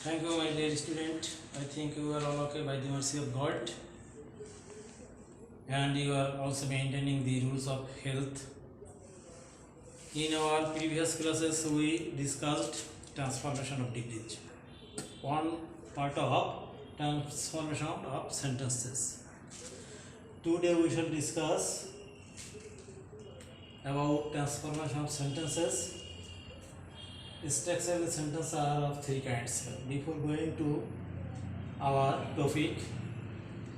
Thank you, my dear student. I think you are all okay by the mercy of God, and you are also maintaining the rules of health. In our previous classes, we discussed transformation of degrees. One part of transformation of sentences. Today we shall discuss about transformation of sentences. Structural sentences are of three kinds. Before going to our topic,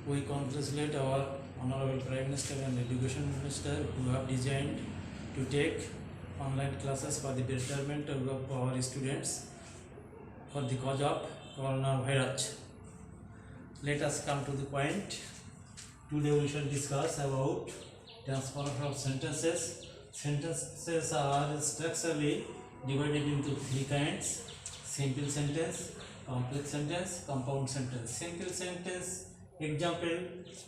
we congratulate our Honorable Prime Minister and Education Minister who have designed to take online classes for the betterment of our students for the cause of coronavirus. Let us come to the point. Today we shall discuss about transformation of sentences. Sentences are structurally divided into three kinds: simple sentence, complex sentence, compound sentence. Simple sentence example,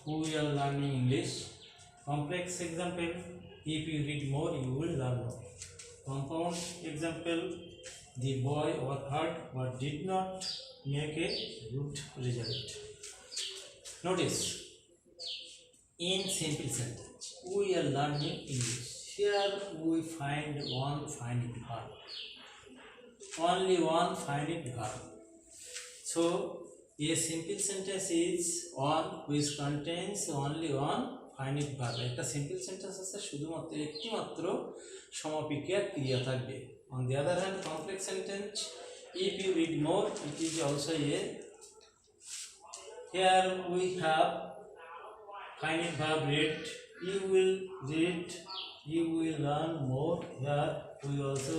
we are learning English. Complex example, if you read more you will learn more. Compound example, the boy worked hard but did not make a good result. Notice, in simple sentence we are learning English. Here we find one finite verb, only one finite verb. So a simple sentence is one which contains only one finite verb. একটা simple sentence আছে শুধুমাত্র একটি মাত্র সমাপিকা ক্রিয়া থাকবে. On the other hand, complex sentence, if you read more, it is also a, here we have finite verb read, you will read, you will learn more. Here we also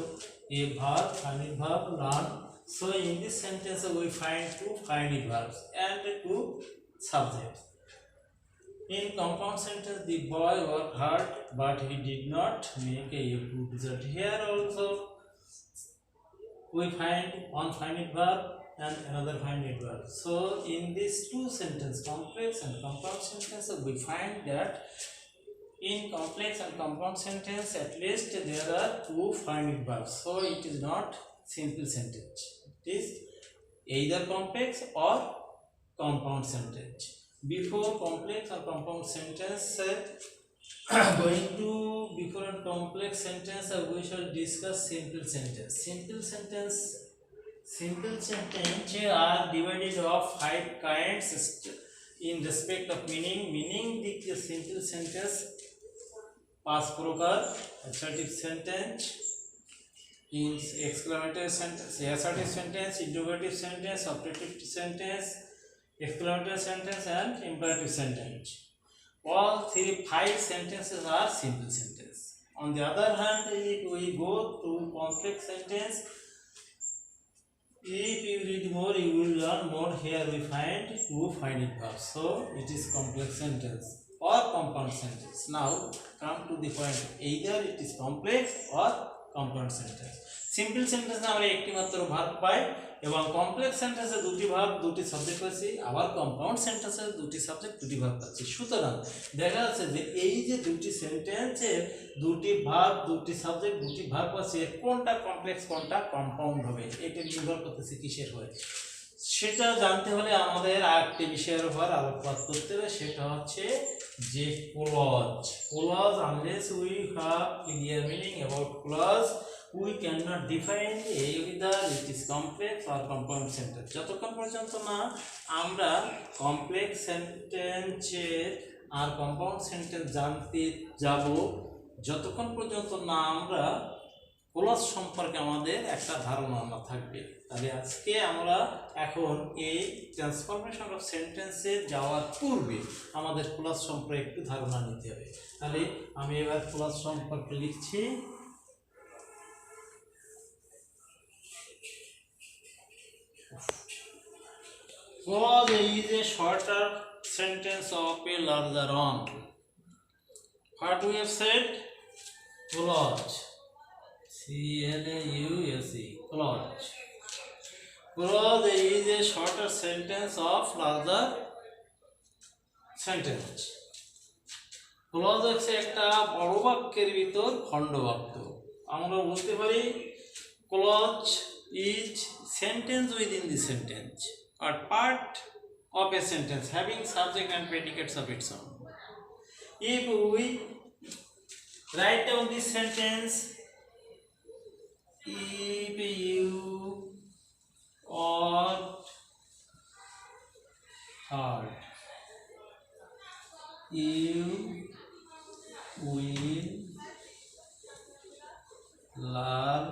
a verb, finite verb, learn. So in this sentence we find two finite verbs and two subjects. In compound sentence, the boy worked hard but he did not make a good result. Here also we find one finite verb and another finite verb. So in these two sentences, complex and compound sentence, we find that in complex and compound sentence at least there are two finite verbs. So it is not simple sentence. It is either complex or compound sentence. Before complex or compound sentence, going to before a complex sentence, we shall discuss simple sentence. Simple sentence are divided of 5 kinds in respect of meaning. Meaning the simple sentence: past প্রকার, assertive sentence, exclamatory sentence, assertive sentence, interrogative sentence, operative sentence, exclamatory sentence, and imperative sentence. All 5 sentences are simple sentence. On the other hand, if we go to complex sentence, if you read more you will learn more. Here we find two finite verbs, so it is complex sentence or compound sentence. Now come to the point, either it is complex or compound sentence. Simple সেন্টেন্সে আমরা একটি মাত্র verb পাই এবং complex সেন্টেন্সে দুটি verb দুটি subject পাচ্ছি, আবার কম্পাউন্ড সেন্টেন্সে দুটি সাবজেক্ট দুটি ভার্ব পাচ্ছি। সুতরাং দেখা যাচ্ছে যে এই যে দুটি সেন্টেন্সে দুটি ভার্ব দুটি সাবজেক্ট দুটি ভার্ব পাচ্ছি, কোনটা কমপ্লেক্স কোনটা কম্পাউন্ড হবে এটা নির্ভর করতেছে কিসের হয়। সেটা জানতে হলে আমাদের আরেকটি বিষয়ের উপর আলোকপাত করতে হবে, সেটা হচ্ছে যে clause. Unless we have clear meaning about clause, we cannot define either it is complex or compound sentence. যতক্ষণ পর্যন্ত না আমরা কমপ্লেক্স সেন্টেন্স আর কম্পাউন্ড সেন্টেন্স জানতে যাব, যতক্ষণ পর্যন্ত না আমরা ক্লজ সম্পর্কে আমাদের একটা ধারণা না থাকবে। তাহলে আজকে আমরা এখন এই ট্রান্সফরমেশন অফ সেন্টেন্সে যাওয়ার পূর্বে আমাদের ক্লজ সম্পর্কে একটু ধারণা নিতে হবে। তাহলে আমি এবার ক্লজ সম্পর্কে লিখছি। Clause is a shorter sentence of a larger one. What we have said? Clause. C-L-A-U-S-E. Clause. Clause is a shorter sentence of larger sentence. Clause হচ্ছে একটা বড় বাক্যের ভিতর খণ্ড বাক্য। আমরা বলতে পারি clause is sentence within the sentence or part of a sentence having subject and predicates of its own. If we write down this sentence, if you are hard, you will learn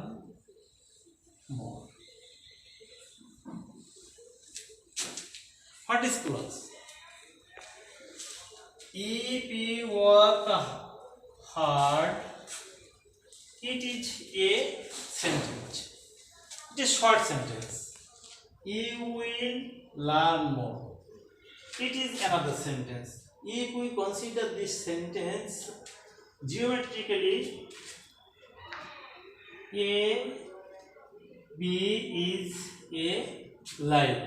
more. What is clause? If you work hard, it is a sentence. It is short sentence. You will learn more. It is another sentence. If we consider this sentence geometrically, A, B is a line.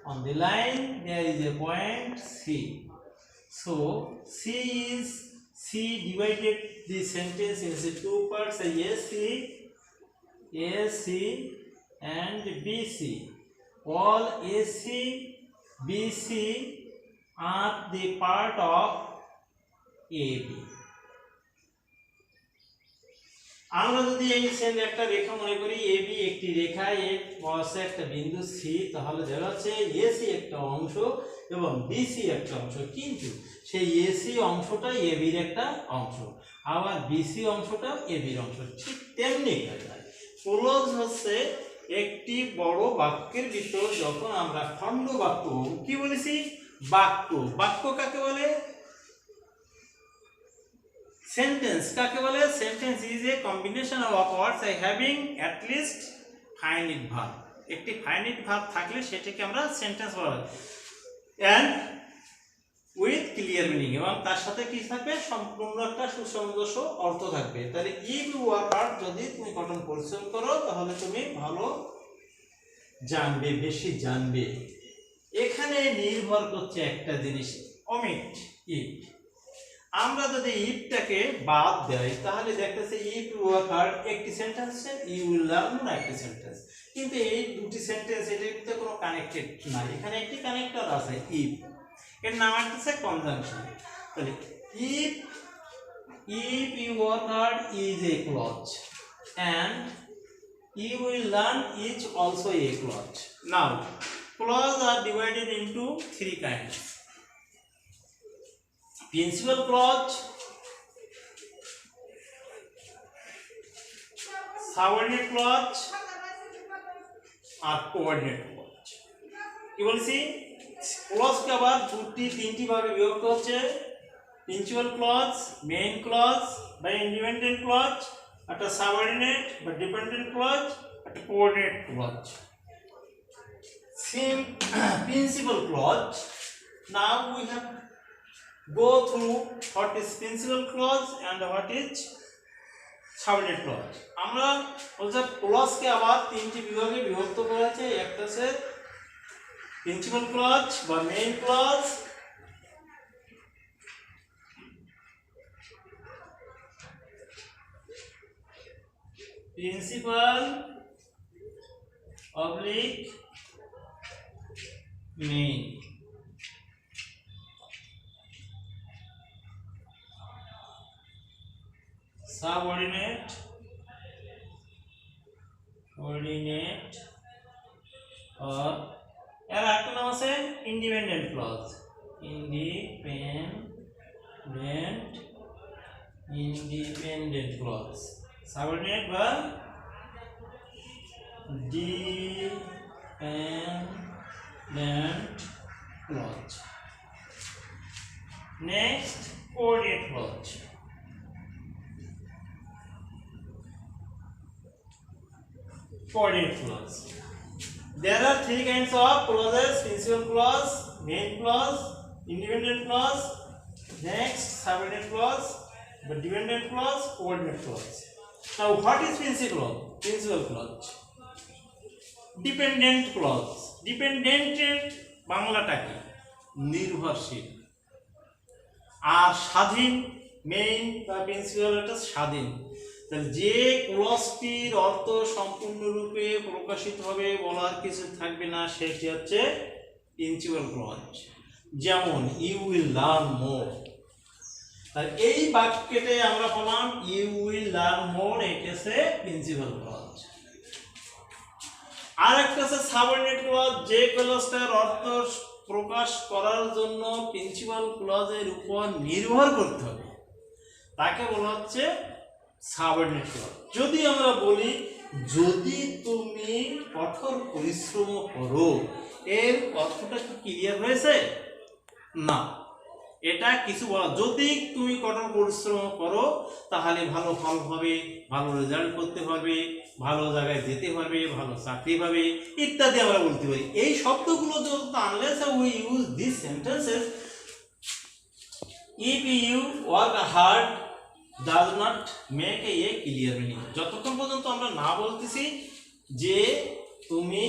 On the line there is a point C. So C divided the sentence into two parts, AC and BC. All AC, BC are the part of AB. আমরা যদি এই same একটা রেখা মনে করি AB একটি রেখা এর পাশে একটা বিন্দু C, তাহলে দেখা যাচ্ছে AC একটা অংশ এবং BC একটা অংশ, কিন্তু সেই AC অংশটা AB এর একটা অংশ, আবার BC অংশটা AB এর অংশ। ঠিক তেমনি ক্লোজ হচ্ছে একটি বড় বাক্যের ভিতর যখন আমরা খণ্ড বাক্য কি বলেছি, বাক্য কাকে বলে, sentence কাকে বলে, sentence is a combination of words having at least finite verb. একটি finite verb থাকলে সেটাকে আমরা sentence বলা হয়, and with clear meaning, এবং তার সাথে কি থাকবে, সম্পূর্ণ একটা সুসংযোজ্য অর্থ থাকবে। তাহলে if you work hard, যদি তুমি কঠোর পরিশ্রম করো তাহলে তুমি ভালো জানবে, বেশি জানবে। এখানে নির্ভর করছে একটা জিনিস, omit if। আমরা যদি ইফটাকে বাদ দেই তাহলে দেখতেছে ইফ ইউ ওয়ার্ক হার্ড একটি সেন্টেন্স, ইউ উইল লার্ন একটি সেন্টেন্স, কিন্তু এই দুটি সেন্টেন্স এটার ভিতরে কোনো কানেক্টেড নাই। এখানে একটি কানেক্টর আছে ইফ, এর নাম হচ্ছে কনজাংশন। তাহলে if you work hard is a clause and you will learn is also a clause. Now clauses are divided into three kinds: principal clause, subordinate clause R coordinate clause। কি বলছি, clause কে আবার দুটি তিনটি ভাগে বিভক্ত হচ্ছে: principal clause, main clause বা independent clause, একটা সাবঅর্ডিনেট বা ডিপেন্ডেন্ট ক্লজ, একটা coordinate clause. Same principal clause, now we have go through what is principal clause and what is subordinate clause। আমরা বলছি ক্লজ কে আবার তিনটি বিভাগে বিভক্ত করা হয়েছে, একটা হচ্ছে প্রিন্সিপাল ক্লজ বা মেইন ক্লজ, প্রিন্সিপাল অবলিক মেইন। সাবঅর্ডিনেট, কোঅর্ডিনেট আর এর একটা নাম আছে independent clause. Independent clause, subordinate বা dependent clause. Next coordinate clause. Coordinate clause. There are three kinds of clauses: principal clause, main clause, independent clause, next subordinate clause, the dependent clause, coordinate clause. Now what is principal clause? Dependent clause. Dependent বাংলাটা কি, নির্ভরশীল, আর স্বাধীন main বা principal এটা স্বাধীন। তাহলে যে ক্লজটির অর্থ সম্পূর্ণরূপে প্রকাশিত হবে বলার কিছু থাকবে না সেটি হচ্ছে প্রিন্সিপাল ক্লজ। যেমন ইউ উইল লার্ন মোর, আর এই বাক্যতে আমরা বললাম ইউ উইল লার্ন মোর, এটা হচ্ছে প্রিন্সিপাল ক্লজ। আর একটা আছে সাবঅর্ডিনেট ক্লজ, যে ক্লজটার অর্থ প্রকাশ করার জন্য প্রিন্সিপাল ক্লজের উপর নির্ভর করতে হবে তাকে বলা হচ্ছে সাবঅর্ডিনেট ক্লজ। যদি আমরা বলি যদি তুমি কঠোর পরিশ্রম করো, এর অর্থটা কি ক্লিয়ার হয়েছে? না, এটা কিছু বলা, যদি তুমি কঠোর পরিশ্রম করো তাহলে ভালো ফল হবে, ভালো রেজাল্ট করতে পারবে, ভালো জায়গায় যেতে পারবে, ভালো চাকরি পাবে ইত্যাদি আমরা বলতে পারি। এই শব্দগুলো যত unless we use this sentences, if you work hard does not make a clear meaning. যতক্ষণ পর্যন্ত আমরা না বলতেছি যে তুমি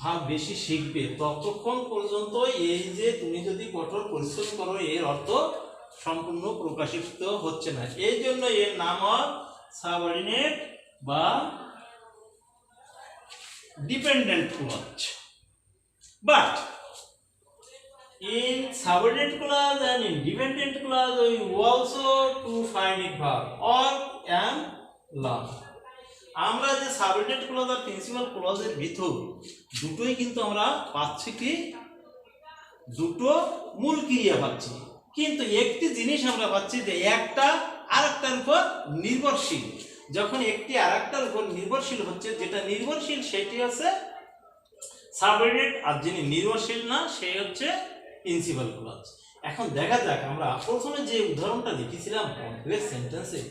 ভাব বেশি শিখবে, ততক্ষণ পর্যন্ত এই যে তুমি যদি কঠোর পরিশ্রম করো এর অর্থ সম্পূর্ণ প্রকাশিত হচ্ছে না। এই জন্য এর নাম হয় সাবঅর্ডিনেট বা dependent clause. But in subordinate clause and in dependent clause we also to find it verb or am learn। আমরা যে সাবঅর্ডিনেট ক্লজ আর প্রিন্সিপাল ক্লজের ভিতর দুটোই কিন্তু আমরা পাচ্ছি কি, দুটো মূল ক্রিয়া পাচ্ছি, কিন্তু একটি জিনিস আমরা পাচ্ছি যে একটা আরেকটার উপর নির্ভরশীল। যখন একটি আরেকটার উপর নির্ভরশীল হচ্ছে, যেটা নির্ভরশীল সেটি হচ্ছে সাবঅর্ডিনেট, আর যিনি নির্ভরশীল না সেই হচ্ছে প্রিন্সিপাল ক্লজ। এখন দেখা যাক, আমরা প্রথমে যে উদাহরণটা লিখেছিলাম কমপ্লেক্স সেন্টেন্সে,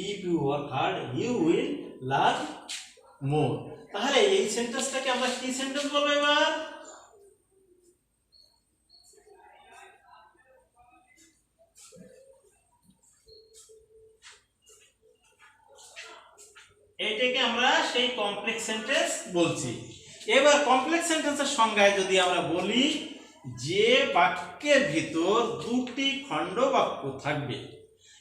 if you work hard you will learn more, তাহলে এই সেন্টেন্সটাকে আমরা কি সেন্টেন্স বলবো? এবার এইটাকে আমরা সেই কমপ্লেক্স সেন্টেন্স বলছি। এবার কমপ্লেক্স সেন্টেন্সের সংজ্ঞায় যদি আমরা বলি যে বাক্যের ভিতর দুটি খণ্ড বাক্য থাকবে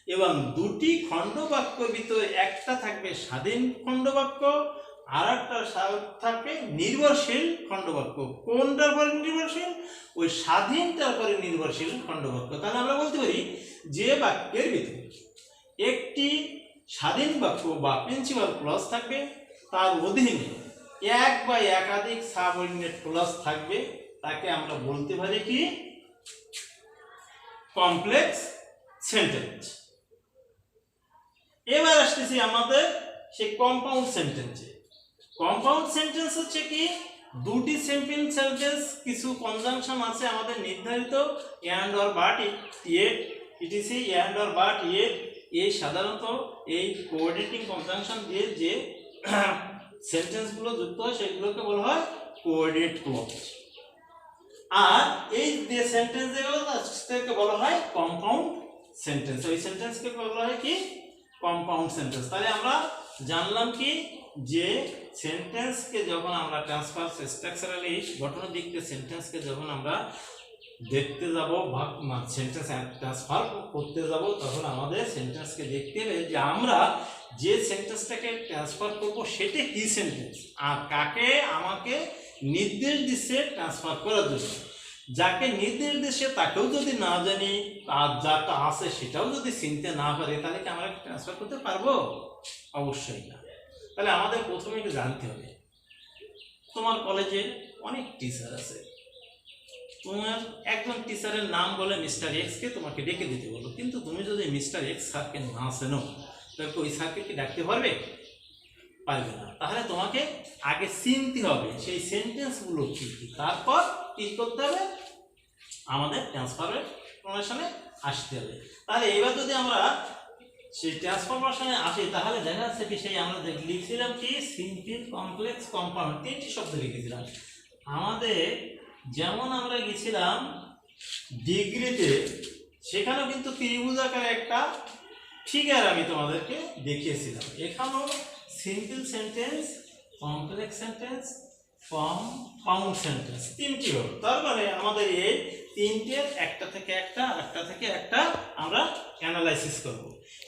এবং দুটি খণ্ড বাক্যের ভিতর একটা থাকবে স্বাধীন খণ্ড বাক্য আর একটা থাকবে নির্ভরশীল খণ্ড বাক্য। কোনটার পরে নির্ভরশীল? ওই স্বাধীনটার পরে নির্ভরশীল খণ্ড বাক্য। তাহলে আমরা বলতে পারি যে বাক্যের ভিতর একটি স্বাধীন বাক্য বা প্রিন্সিপাল ক্লজ থাকবে, তার অধীনে এক বা একাধিক সাবঅর্ডিনেট ক্লজ থাকবে, তাকে আমরা বলতে পারি কি কমপ্লেক্স সেন্টেন্স। এবার আসতেছি আমাদের সেই কম্পাউন্ড সেন্টেন্সে। কম্পাউন্ড সেন্টেন্স হচ্ছে কি, দুটি সিম্পল সেন্টেন্স, কিছু কনজাংশন আছে আমাদের নির্ধারিত, and or but, yet, ETC, and or but, yet. এই সাধারণত এই কোঅর্ডিনেটিং কনজাংশন দিয়ে যে সেন্টেন্সগুলো যুক্ত হয় সেগুলোকে বলা হয় কোঅর্ডিনেট ক্লজ। আর এই যে সেন্টেন্সগুলো তাকে বলা হয় কম্পাউন্ড সেন্টেন্স। ওই সেন্টেন্সকে বলা হয় কি কম্পাউন্ড সেন্টেন্স। তাহলে আমরা জানলাম কি যে সেন্টেন্সকে যখন আমরা ট্রান্সফার স্ট্রাকচারালি গঠনের দিক থেকে সেন্টেন্সকে যখন আমরা দেখতে যাব বা সেন্টেন্স ট্রান্সফার করতে যাব, তখন আমাদের সেন্টেন্সকে দেখতে হবে যে আমরা যে সেন্টেন্সটাকে ট্রান্সফার করব সেটা কি সেন্টেন্স, আর কাকে আমাকে নির্দেশ দিচ্ছে ট্রান্সফার করার জন্য। যাকে নির্দেশ দিচ্ছে তাকেও যদি না জানি, আর যাটা আছে সেটাও যদি চিনতে না পারি, তাহলে কি আমরা ট্রান্সফার করতে পারবো? অবশ্যই না। তাহলে আমাদের প্রথমে একটু জানতে হবে, তোমার কলেজে অনেক টিচার আছে, তোমার একজন টিচারের নাম বলে মিস্টার এক্স কে তোমাকে ডেকে দিতে বলো, কিন্তু তুমি যদি মিস্টার এক্স স্যারকে না চেনো তাহলে ওই স্যারকে কি ডাকতে পারবে? পারবে না। তাহলে তোমাকে আগে চিনতে হবে সেই সেন্টেন্সগুলো কি কি, তারপর কি করতে হবে, আমাদের ট্রান্সফরমেশনে আসতে হবে। তাহলে এবার যদি আমরা সেই ট্রান্সফরমেশনে আসি, তাহলে দেখা যাচ্ছে কি সেই আমরা লিখছিলাম কি সিম্পল, কমপ্লেক্স, কম্পাউন্ড, তিনটি শব্দ লিখেছিলাম। আমাদের যেমন আমরা গেছিলাম ডিগ্রিতে, সেখানেও কিন্তু ত্রিভুজ আকারে একটা ফিগার আমি তোমাদেরকে দেখিয়েছিলাম। এখানেও simple sentence, complex sentence, compound sentence তিনটি হল। তার মানে আমাদের এই তিনটের একটা থেকে একটা আমরা অ্যানালাইসিস করব।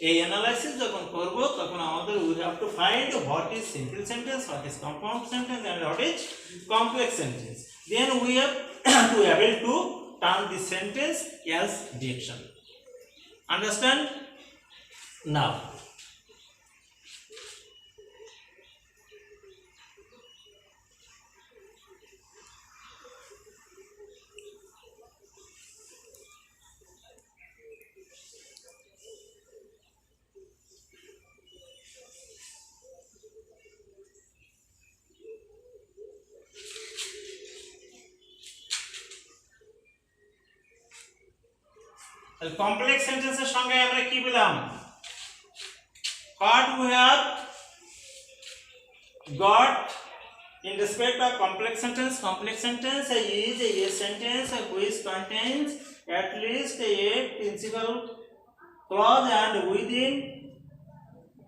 এই অ্যানালাইসিস যখন করব তখন আমাদের we have to find what is simple sentence, what is compound sentence and what is complex sentence. Then we have to able to turn this sentence as direction. Understand? Now complex sentences সঙ্গে আমরা কি বললাম? What we have got in respect of complex sentence is a sentence which contains at least a principal clause and within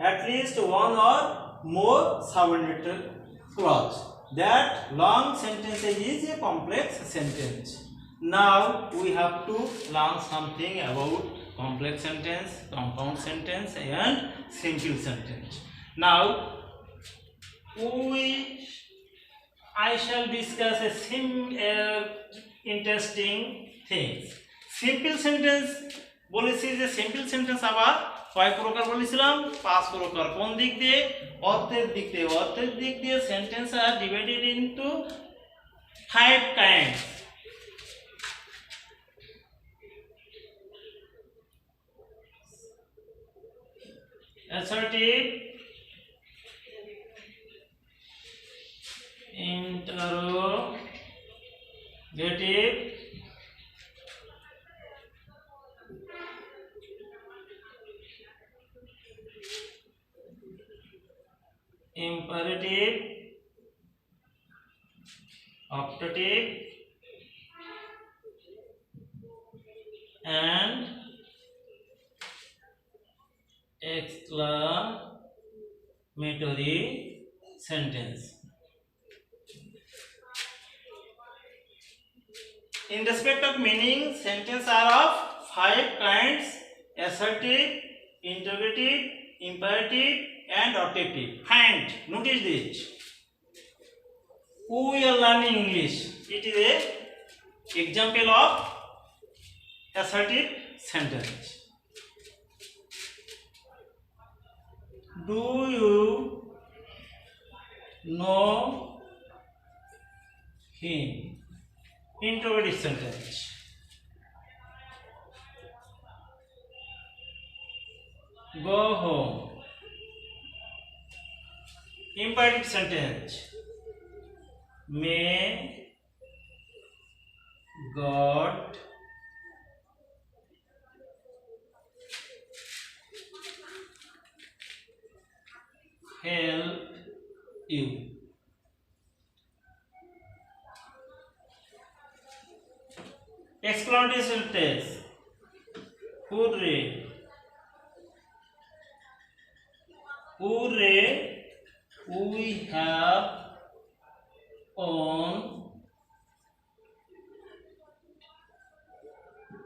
at least one or more subordinate clause. That long sentence is a complex sentence. Now we have to learn something about complex sentence, compound sentence and simple sentence. Now I shall discuss interesting things. Simple sentence বলেছি যে simple sentence আবার কয় প্রকার বলেছিলাম? 5 প্রকার। কোন দিক দিয়ে? অর্থের দিক দিয়ে। অর্থের দিক দিয়ে sentence R divided into 5 kinds. Assertive, interrogative, imperative, optative and exclamatory sentence. In respect of meaning, sentences are of 5 kinds: assertive, interrogative, imperative and optative. And notice this. We are learning English. It is a example of assertive sentence. Do you know him? Interrogative sentence. Go home. Imperative sentence. May God help you. Exclamatory sentence. Hooray! Hooray! We have won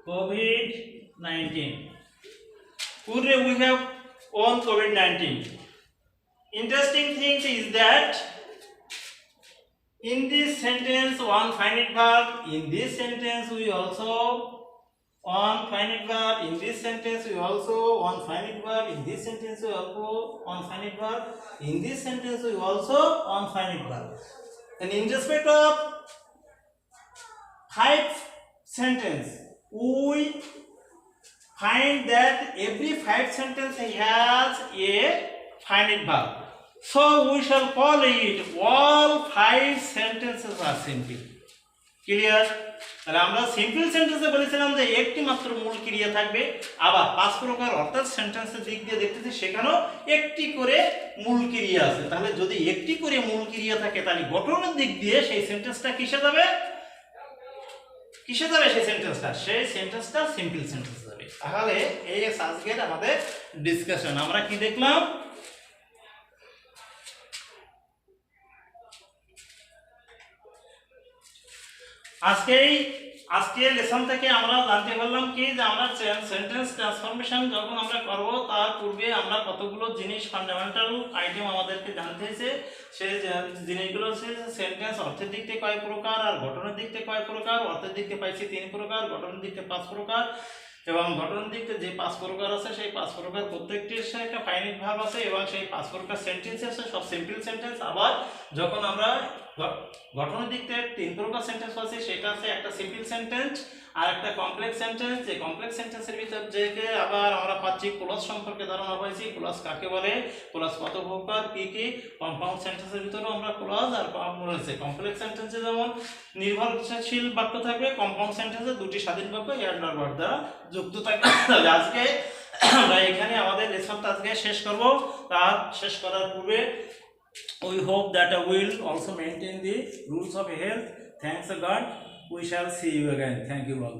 COVID-19. Hooray! We have won COVID-19. Interesting thing is that in this sentence one finite verb, in this sentence we also one finite verb, in this sentence we also one finite verb, in this sentence we also one finite verb, in this sentence we also one finite verb. And in respect of 5 sentence, we find that every 5 sentence has a finite verb. So we shall call it all 5 sentences are simple. Clear? তাহলে আমরা simple সেন্টেন্সে বলেছিলাম যে একটি মাত্র মূল ক্রিয়া থাকবে, আবার 5 প্রকার অর্থাৎ সেন্টেন্সের দিক দিয়ে দেখতেছি সেখানেও একটি করে মূল ক্রিয়া আছে। তাহলে যদি একটি করে মূল ক্রিয়া থাকে তাহলে গঠনের দিক দিয়ে সেই সেন্টেন্সটা কিসে যাবে? সেই সেন্টেন্সটা সিম্পল সেন্টেন্স যাবে। তাহলে এই আজকের আমাদের ডিসকাশন আমরা কি দেখলাম? আজকেই আজকে লেসন থেকে আমরা জানতে পারলাম কি যে আমরা সেন্টেন্স ট্রান্সফরমেশন যখন আমরা করব তার পূর্বে আমরা কতগুলো জিনিস ফান্ডামেন্টাল আইটেম আমাদেরকে জানতে হয়েছে। সেই জিনিসগুলো হচ্ছে সেন্টেন্স অর্থের দিক থেকে কয় প্রকার, আর গঠনের দিক থেকে কয় প্রকার। অর্থের দিক থেকে পাইছি 3 প্রকার, গঠনের দিক থেকে 5 প্রকার, এবং গঠনের দিক থেকে যে 5 প্রকার আছে সেই 5 প্রকার প্রত্যেকটির সাথে একটা ফাইনাইট ভার্ব আছে, এবং সেই 5 প্রকার সেন্টেন্স আছে সব সিম্পল সেন্টেন্স। আবার যখন আমরা গঠনের দিক থেকে 3 প্রকার সেন্টেন্স আছে, সেটা আছে একটা সিম্পল সেন্টেন্স আর একটা কমপ্লেক্স সেন্টেন্স। যে কমপ্লেক্স সেন্টেন্সের ভিতর থেকে আবার আমরা পাচ্ছি ক্লজ সম্পর্কে ধারণা পাইছি, ক্লজ কাকে বলে, ক্লজ কত প্রকার, কি কি। কম্পাউন্ড সেন্টেন্সের ভিতরেও আমরা ক্লজ আর রয়েছে। কমপ্লেক্স সেন্টেন্সে যেমন নির্ভরশীল বাক্য থাকবে, কম্পাউন্ড সেন্টেন্সে দুটি স্বাধীন বাক্য এন্ডার ওয়ার্ড দ্বারা যুক্ত থাকবে। আজকে আমরা এখানে আমাদের লেসনটা আজকে শেষ করব। তার শেষ করার পূর্বে we hope that we will also maintain the rules of health. Thanks God. We shall see you again. Thank you all.